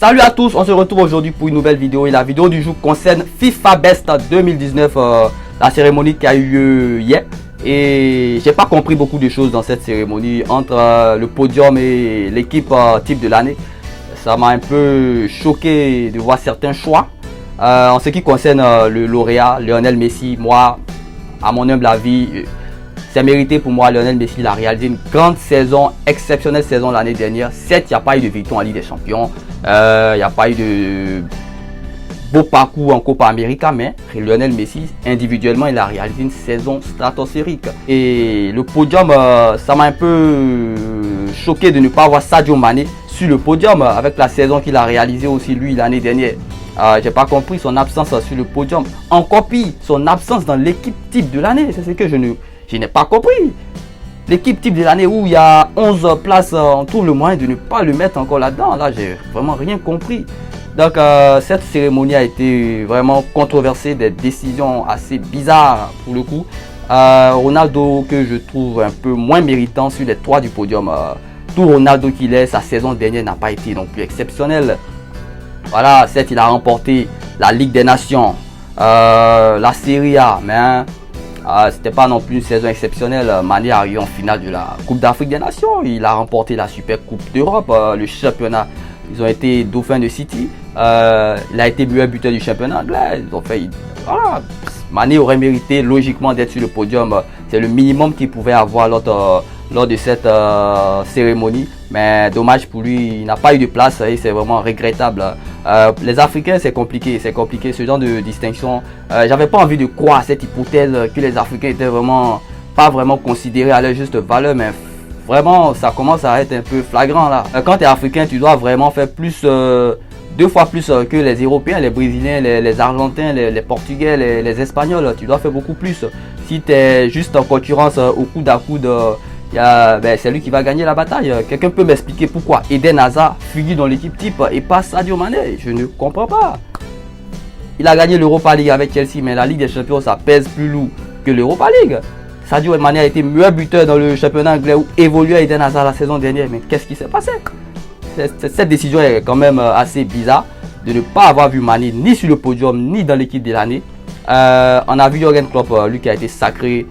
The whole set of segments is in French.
Salut à tous, on se retrouve aujourd'hui pour une nouvelle vidéo et la vidéo du jour concerne FIFA Best 2019, la cérémonie qui a eu lieu hier. Et j'ai pas compris beaucoup de choses dans cette cérémonie entre le podium et l'équipe type de l'année. Ça m'a un peu choqué de voir certains choix. En ce qui concerne le lauréat Lionel Messi, moi, à mon humble avis, c'est mérité pour moi. Lionel Messi, il a réalisé une grande saison, exceptionnelle saison l'année dernière. Certes, il n'y a pas eu de victoire en Ligue des Champions. Il n'y a pas eu de beau parcours en Copa América, mais Lionel Messi, individuellement, il a réalisé une saison stratosphérique. Et le podium, ça m'a un peu choqué de ne pas voir Sadio Mané sur le podium avec la saison qu'il a réalisée aussi lui l'année dernière. J'ai pas compris son absence sur le podium. Encore pire, son absence dans l'équipe type de l'année. C'est ce que je n'ai pas compris. L'équipe type de l'année où il y a 11 places, on trouve le moyen de ne pas le mettre encore là-dedans. Là, j'ai vraiment rien compris. Donc, cette cérémonie a été vraiment controversée, des décisions assez bizarres pour le coup. Ronaldo, que je trouve un peu moins méritant sur les toits du podium. Tout Ronaldo qu'il est, sa saison dernière n'a pas été non plus exceptionnelle. Voilà, certes, il a remporté la Ligue des Nations, la Serie A, mais c'était pas non plus une saison exceptionnelle. Mané est arrivé en finale de la Coupe d'Afrique des Nations. Il a remporté la Super Coupe d'Europe, le championnat. Ils ont été dauphins de City. Il a été meilleur buteur du championnat anglais. Ils ont fait, voilà. Mané aurait mérité logiquement d'être sur le podium. C'est le minimum qu'il pouvait avoir lors de cette cérémonie. Mais dommage pour lui, il n'a pas eu de place et c'est vraiment regrettable. Les Africains, c'est compliqué, ce genre de distinction. J'avais pas envie de croire à cette hypothèse que les Africains étaient vraiment pas vraiment considérés à leur juste valeur, mais vraiment ça commence à être un peu flagrant là. Quand tu es africain, tu dois vraiment faire plus, 2 fois plus que les Européens, les Brésiliens, les Argentins, les Portugais, les Espagnols. Tu dois faire beaucoup plus. Si tu es juste en concurrence au coude à coude, c'est lui qui va gagner la bataille. Quelqu'un peut m'expliquer pourquoi Eden Hazard figure dans l'équipe type et pas Sadio Mané? Je ne comprends pas. Il a gagné l'Europa League avec Chelsea, mais la Ligue des Champions, ça pèse plus lourd que l'Europa League. Sadio Mané a été meilleur buteur dans le championnat anglais où évoluait Eden Hazard la saison dernière. Mais qu'est-ce qui s'est passé? Cette décision est quand même assez bizarre de ne pas avoir vu Mané ni sur le podium ni dans l'équipe de l'année. On a vu Jürgen Klopp, lui qui a été sacré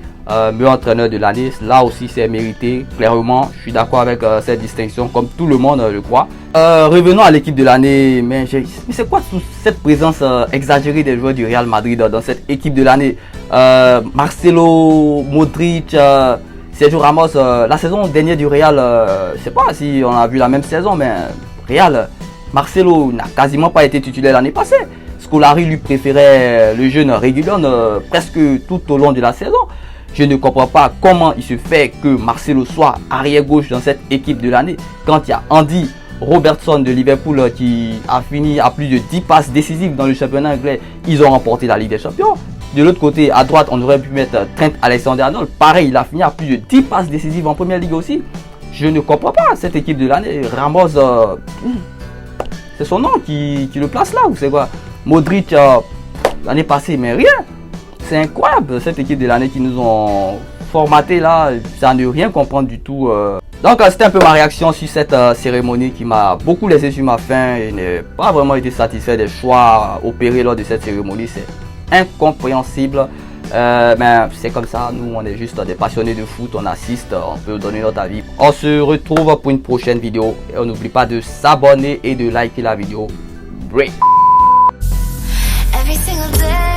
meilleur entraîneur de l'année. Là aussi c'est mérité, clairement. Je suis d'accord avec cette distinction, comme tout le monde le croit. Revenons à l'équipe de l'année. Mais c'est quoi cette présence exagérée des joueurs du Real Madrid dans cette équipe de l'année? Marcelo, Modric, Sergio Ramos. La saison dernière du Real, je sais pas si on a vu la même saison, mais Real, Marcelo n'a quasiment pas été titulaire l'année passée. Scolari lui préférait le jeune Reguilón presque tout au long de la saison. Je ne comprends pas comment il se fait que Marcelo soit arrière gauche dans cette équipe de l'année quand il y a Andy Robertson de Liverpool qui a fini à plus de 10 passes décisives dans le championnat anglais. Ils ont remporté la Ligue des Champions. De l'autre côté, à droite, on aurait pu mettre Trent Alexander-Arnold. Pareil, il a fini à plus de 10 passes décisives en première ligue aussi. Je ne comprends pas cette équipe de l'année. Ramos, c'est son nom qui le place là ou c'est quoi? Modric, l'année passée, mais rien. C'est incroyable cette équipe de l'année qui nous ont formaté là, ça ne rien comprendre du tout. Donc c'était un peu ma réaction sur cette cérémonie qui m'a beaucoup laissé sur ma faim et n'ai pas vraiment été satisfait des choix opérés lors de cette cérémonie. C'est incompréhensible. Mais c'est comme ça, nous on est juste des passionnés de foot, on assiste, on peut donner notre avis. On se retrouve pour une prochaine vidéo et on n'oublie pas de s'abonner et de liker la vidéo. Break. Every single day